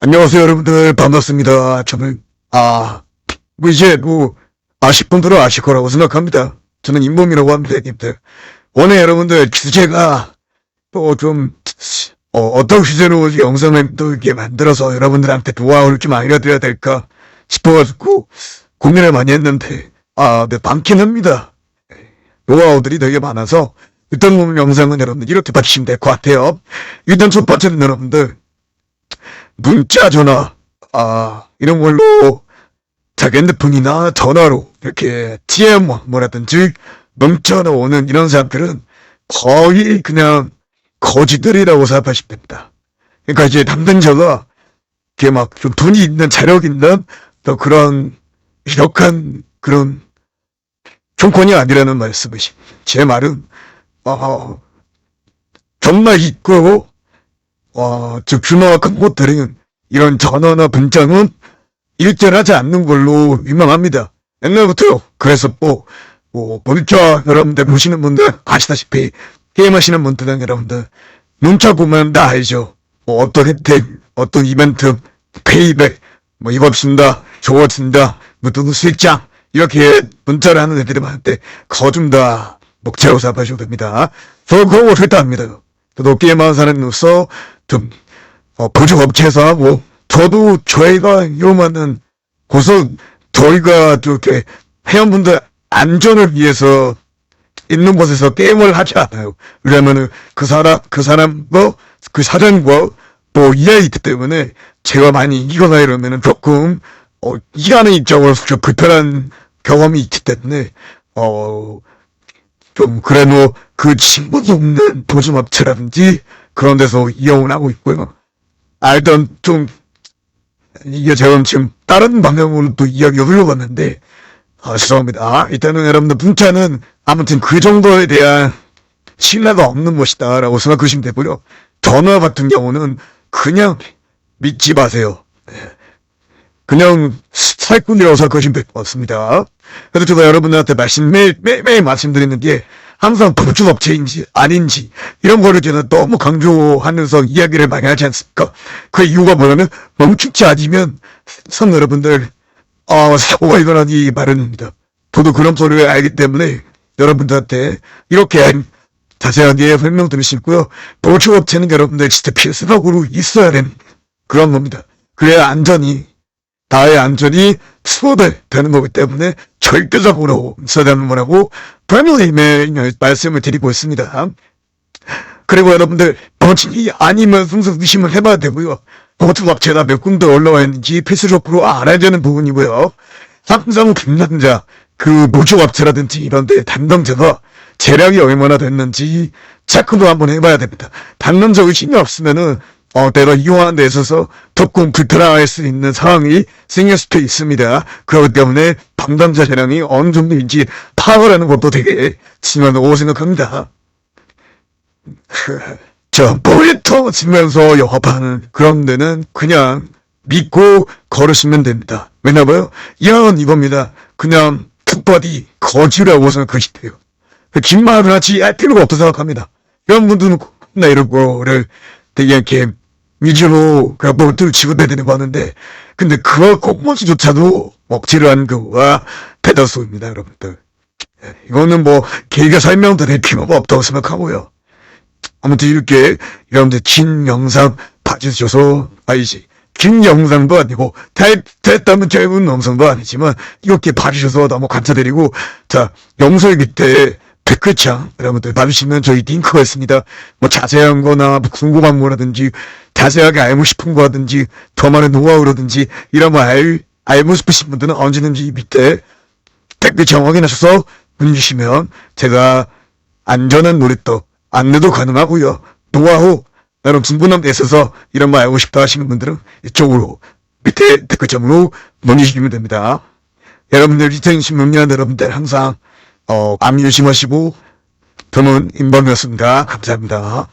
안녕하세요, 여러분들. 반갑습니다. 저는, 이제 10분들은 아실 거라고 생각합니다. 저는 인범이라고 합니다, 님들. 오늘 여러분들 주제가, 어떤 주제로 영상을 또 이렇게 만들어서 여러분들한테 노하우를 좀 알려드려야 될까 싶어가지고 고민을 많이 했는데, 네, 많긴 합니다. 노하우들이 되게 많아서, 일단 오늘 영상은 여러분들 이렇게 봐주시면 될 것 같아요. 일단 첫 번째는 여러분들, 문자, 전화, 이런 걸로 자기 핸드폰이나 전화로 이렇게 뭐라든지 문자나 오는 이런 사람들은 거의 그냥 거지들이라고 생각하시면 됩니다. 그러니까 이제 담당자가 이렇게 막 좀 돈이 있는 자력 있는 또 그런 역한 그런 정권이 아니라는 말씀이시. 제 말은 정말 있고 즉 규모악한 곳들은 이런 전화나 문자는 일절하지 않는 걸로 유명합니다. 옛날부터요. 그래서 문자 여러분들 보시는 분들 아시다시피 게임하시는 분들은 여러분들 문자 보면 다 알죠. 어떤 혜택, 어떤 이벤트, 페이백, 이거 없습니다. 좋아진다, 누구 수익장 이렇게 문자를 하는 애들이 많은데 거좀 다 목재로 잡아줘도 됩니다. 저 그런 거 절대 압니다. 저도 게임하는 사람으로서 좀 보조업체에서 하고 저도 저희가 이용하는 곳은 저희가 이렇게 회원분들 안전을 위해서 있는 곳에서 게임을 하지 않아요. 왜냐면은 그 사람과 그 사장과 또 이해가 있기 때문에 제가 많이 이기거나 이러면은 조금 일하는 입장으로서 좀 불편한 경험이 있기 때문에 좀 그래도 그 친구도 없는 보조업체라든지 그런 데서 이용을 하고 있고요. 일단 이게 제가 지금 다른 방향으로 또 이야기를 흘러갔는데, 죄송합니다. 일단은 여러분들 문자는 아무튼 그 정도에 대한 신뢰가 없는 것이다 라고 생각하시면 되고요. 전화 같은 경우는 그냥 믿지 마세요. 그냥 사기꾼이라고 생각하시면 될 것 같습니다. 그래서 제가 여러분들한테 매일 말씀드리는 게 항상 보조업체인지 아닌지 이런 거를 저는 너무 강조하면서 이야기를 많이 하지 않습니까? 그 이유가 뭐냐면 멈추지 않으면 여러분들 사고가 일어나기 마련입니다. 저도 그런 소리를 알기 때문에 여러분들한테 이렇게 자세하게 설명드릴 수 있고요. 보조업체는 여러분들 진짜 필수적으로 있어야 되는 그런 겁니다. 그래야 나의 안전이 수호되는 거기 때문에 절대적으로 있어야 되는 거라고 분명히 말씀을 드리고 있습니다. 그리고 여러분들 버진이 아니면 항상 의심을 해봐야 되고요. 보조업체가 몇 군데 올라와 있는지 필수적으로 알아야 되는 부분이고요. 항상 담당자 그 보조업체라든지 이런 데 담당자가 재량이 얼마나 됐는지 체크도 한번 해봐야 됩니다. 담당자 의심이 없으면은 내가 이용하는 데 있어서 조금 불편할 수 있는 상황이 생길 수도 있습니다. 그렇기 때문에 담당자 재량이 어느 정도인지 파악을 하는 것도 되게 중요하다고 생각합니다. 모니터 치면서 영업하는 그런 데는 그냥 믿고 걸으시면 됩니다. 왜냐고요? 이겁니다. 그냥 툭버디 거지라고 생각하시면 돼요. 긴 말을 하지 할 필요가 없다고 생각합니다. 이런 분들은 나 이런 거를 되게 이렇게 위주로 그냥 뭐들 지급해드리는 거 하는데 근데 그거 꼭무지조차도 먹지를 않는 경우가 대다수입니다, 여러분들. 이거는 개가 설명드릴 필요가 없다고 생각하고요. 아무튼 이렇게 여러분들 긴 영상 봐주셔서 긴 영상도 아니고 됐다면 짧은 영상도 아니지만 이렇게 봐주셔서 너무 감사드리고 영상 밑에 댓글창 여러분들 봐주시면 저희 링크가 있습니다. 자세한 거나 궁금한 거라든지 자세하게 알고 싶은 거라든지 더 많은 노하우라든지 이런 거 알고 싶으신 분들은 언제든지 밑에 댓글창 확인하셔서 보내주시면 제가 안전한 놀이터 안내도 가능하고요. 노하우 나름 궁금한 데 있어서 이런 거 알고 싶다 하시는 분들은 이쪽으로 밑에 댓글창으로 보내주시면 됩니다. 여러분들 2016년 여러분들 항상 암 조심하시고 저는 인범이었습니다. 감사합니다.